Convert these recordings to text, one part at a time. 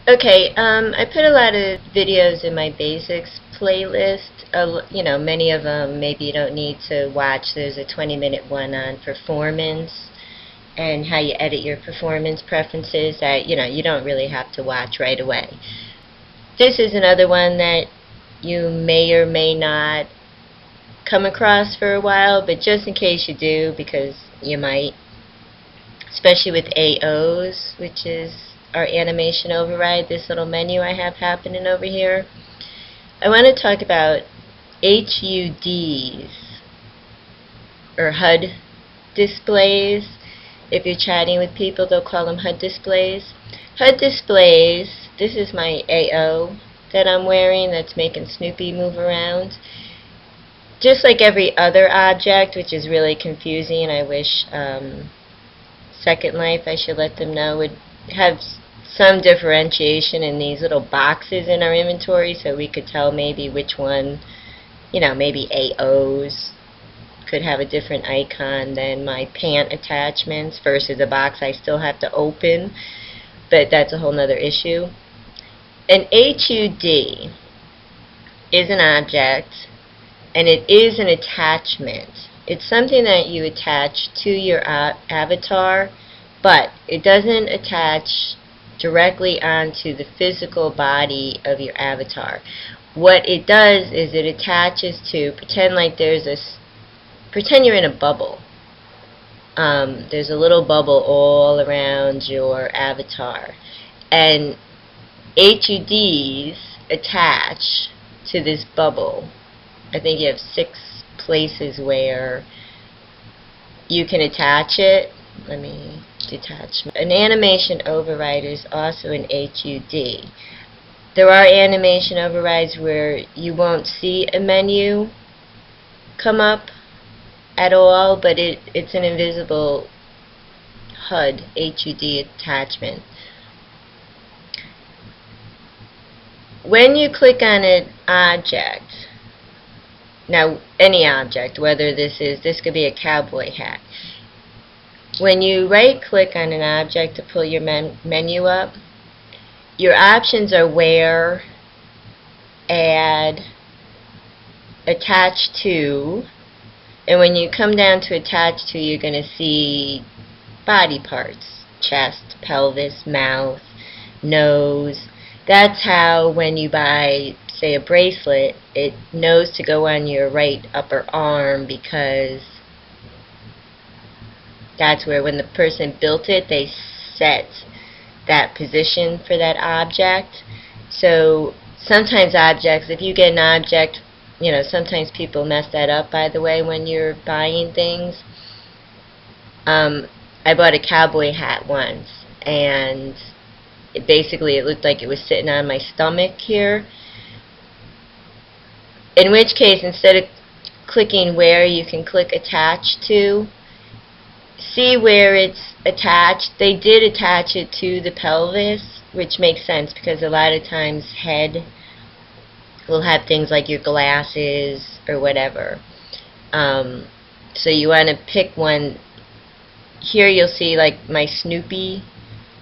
Okay, I put a lot of videos in my basics playlist. You know, many of them maybe you don't need to watch. There's a 20-minute one on performance and how you edit your performance preferences that, you know, you don't really have to watch right away. This is another one that you may or may not come across for a while, but just in case you do, because you might, especially with AOs, which is our animation override, this little menu I have happening over here. I want to talk about HUDs, or HUD displays. If you're chatting with people, they'll call them HUD displays. HUD displays, this is my AO that I'm wearing that's making Snoopy move around. Just like every other object, which is really confusing, I wish Second Life, I should let them know, would have some differentiation in these little boxes in our inventory so we could tell maybe which one, you know, maybe AOs could have a different icon than my pant attachments versus a box I still have to open, but that's a whole nother issue. An HUD is an object, and it is an attachment. It's something that you attach to your avatar, but it doesn't attach directly onto the physical body of your avatar. What it does is it attaches to, pretend you're in a bubble. There's a little bubble all around your avatar, and HUDs attach to this bubble. I think you have 6 places where you can attach it. Let me detach. An animation override is also an HUD. There are animation overrides where you won't see a menu come up at all, but it's an invisible HUD attachment. When you click on an object, now any object, whether this could be a cowboy hat. When you right click on an object to pull your menu up, your options are where, add, attach to, and when you come down to attach to, you're going to see body parts, chest, pelvis, mouth, nose. That's how when you buy, say, a bracelet, it knows to go on your right upper arm, because that's where, when the person built it, they set that position for that object. So sometimes objects, if you get an object, you know, sometimes people mess that up, by the way, when you're buying things. I bought a cowboy hat once, and it looked like it was sitting on my stomach here. In which case, instead of clicking where, you can click attach to. See where it's attached. They did attach it to the pelvis, which makes sense because a lot of times head will have things like your glasses or whatever. So you want to pick one. Here you'll see like my Snoopy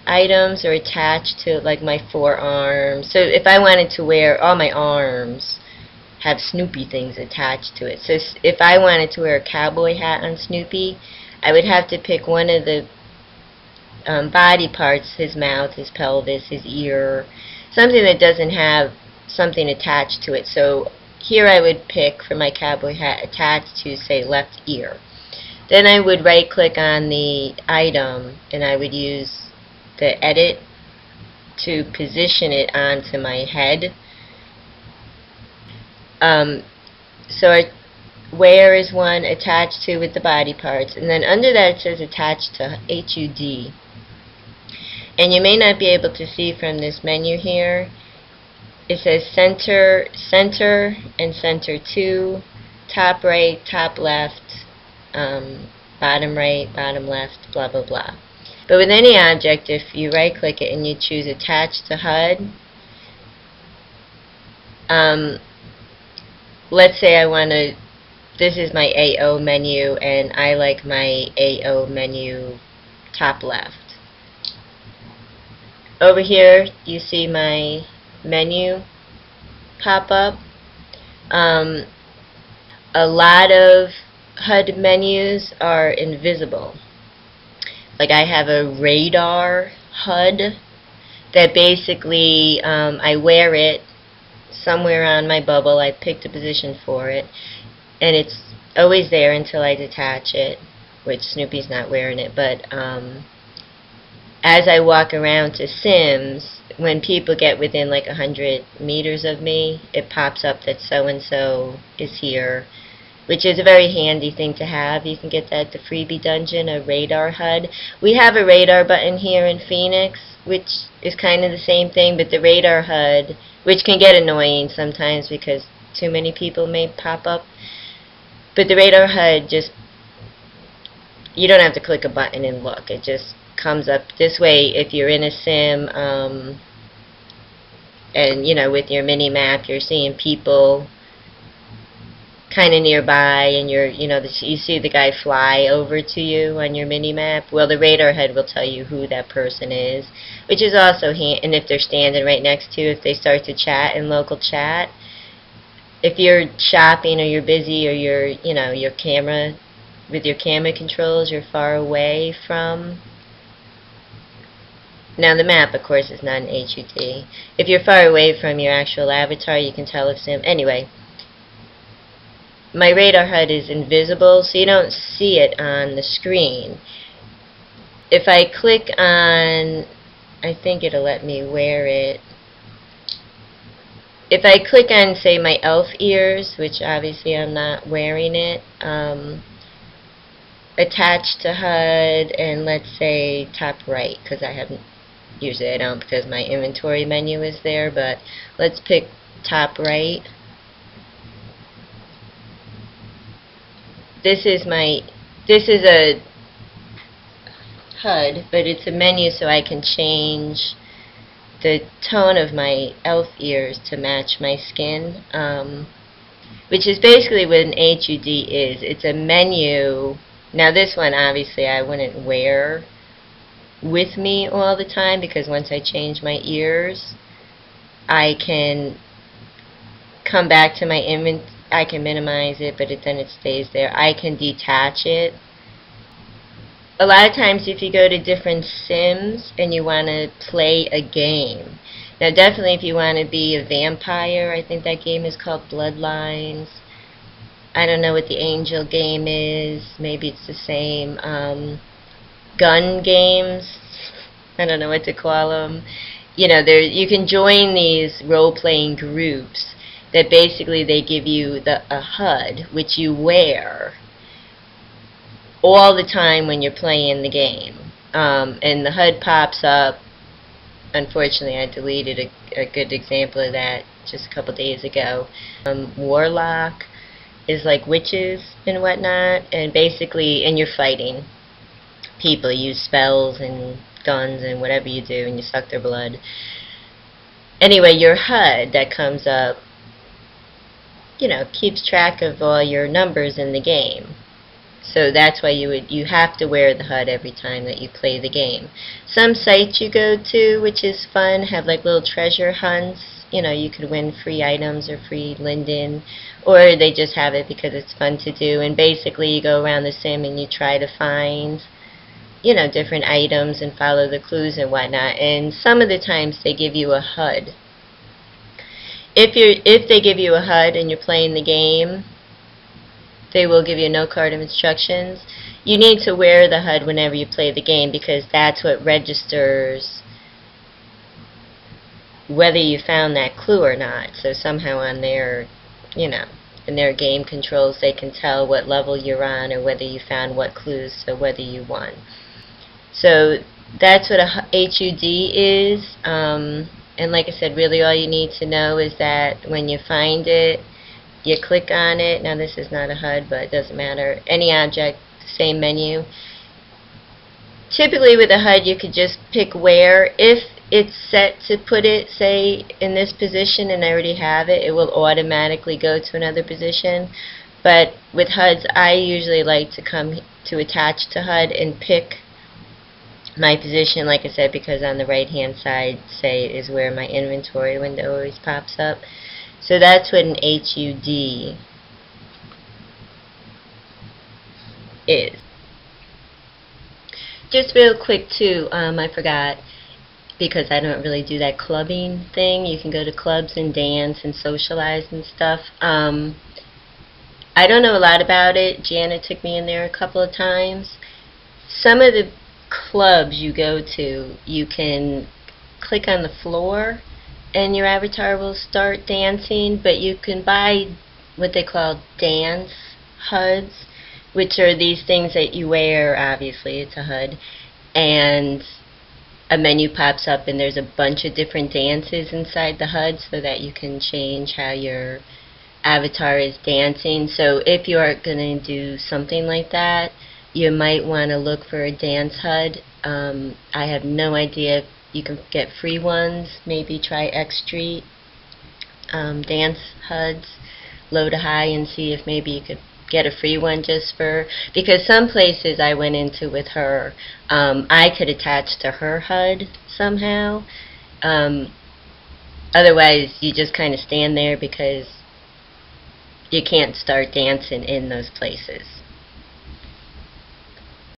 items are attached to like my forearms. So if I wanted to wear, all my arms have Snoopy things attached to it. So if I wanted to wear a cowboy hat on Snoopy, I would have to pick one of the body parts, his mouth, his pelvis, his ear, something that doesn't have something attached to it. So here I would pick for my cowboy hat attached to, say, left ear. Then I would right click on the item and I would use the edit to position it onto my head. Where is one, attached to with the body parts, and then under that it says attached to HUD. And you may not be able to see from this menu here. It says center, center, and center to, top right, top left, bottom right, bottom left, blah blah blah. But with any object, if you right click it and you choose attach to HUD, let's say I want to, this is my AO menu and I like my AO menu top left. over here you see my menu pop up. A lot of HUD menus are invisible. Like I have a radar HUD that basically I wear it somewhere on my bubble. I picked a position for it, and it's always there until I detach it, which Snoopy's not wearing it. But as I walk around to Sims, when people get within like 100 meters of me, it pops up that so-and-so is here, which is a very handy thing to have. You can get that at the freebie dungeon, a radar HUD. We have a radar button here in Phoenix, which is kind of the same thing, but the radar HUD, which can get annoying sometimes because too many people may pop up, but the radar HUD just, you don't have to click a button and look. It just comes up this way if you're in a sim, and you know, with your mini map you're seeing people kind of nearby, and you see the guy fly over to you on your mini map. Well, the radar HUD will tell you who that person is, which is also and if they're standing right next to you, if they start to chat in local chat. If you're shopping or you're busy, or your camera, with your camera controls, you're far away from. Now the map, of course, is not an HUD. If you're far away from your actual avatar, you can tell if sim. Anyway, my radar HUD is invisible, so you don't see it on the screen. If I click on, I think it'll let me wear it. If I click on, say, my elf ears, which obviously I'm not wearing it, attached to HUD, and let's say top right, because usually I don't because my inventory menu is there, but let's pick top right. This is a HUD, but it's a menu, so I can change the tone of my elf ears to match my skin, which is basically what an HUD is. It's a menu. Now this one obviously I wouldn't wear with me all the time, because once I change my ears, I can come back to my I can minimize it, but then it stays there. I can detach it. A lot of times if you go to different Sims and you want to play a game, now definitely if you want to be a vampire, I think that game is called Bloodlines. I don't know what the angel game is. Maybe it's the same. Gun games, I don't know what to call them. You can join these role-playing groups that basically they give you a HUD which you wear all the time when you're playing the game, and the HUD pops up. Unfortunately, I deleted a good example of that just a couple days ago. Warlock is like witches and whatnot, and basically, and you're fighting people, use spells and guns and whatever you do, and you suck their blood. Anyway, your HUD that comes up, keeps track of all your numbers in the game. So that's why you have to wear the HUD every time that you play the game. Some sites you go to, which is fun, have like little treasure hunts. You could win free items or free linden, or they just have it because it's fun to do. And basically you go around the sim and you try to find different items and follow the clues and whatnot. And some of the times they give you a HUD. If they give you a HUD and you're playing the game, they will give you a note card of instructions. You need to wear the HUD whenever you play the game, because that's what registers whether you found that clue or not. So somehow on their, in their game controls, they can tell what level you're on or whether you found what clues, so whether you won. So that's what a HUD is. And like I said, really all you need to know is that when you find it, you click on it. Now this is not a HUD, but it doesn't matter. Any object, same menu. Typically with a HUD you could just pick where. If it's set to put it, say, in this position and I already have it, it will automatically go to another position. But with HUDs, I usually like to come to attach to HUD and pick My position, like I said, because on the right hand side, say, is where my inventory window always pops up. So that's what an HUD is. Just real quick too, I forgot, because I don't really do that clubbing thing. You can go to clubs and dance and socialize and stuff. I don't know a lot about it. Janet took me in there a couple of times. Some of the clubs you go to, you can click on the floor and your avatar will start dancing, but you can buy what they call dance HUDs, which are these things that you wear. Obviously it's a HUD, and a menu pops up and there's a bunch of different dances inside the HUD so that you can change how your avatar is dancing. So if you are going to do something like that, you might want to look for a dance HUD. I have no idea if you can get free ones. Maybe try X Street dance HUDs, low to high, and see if maybe you could get a free one just for, because some places I went into with her, I could attach to her HUD somehow. Otherwise you just kind of stand there because you can't start dancing in those places.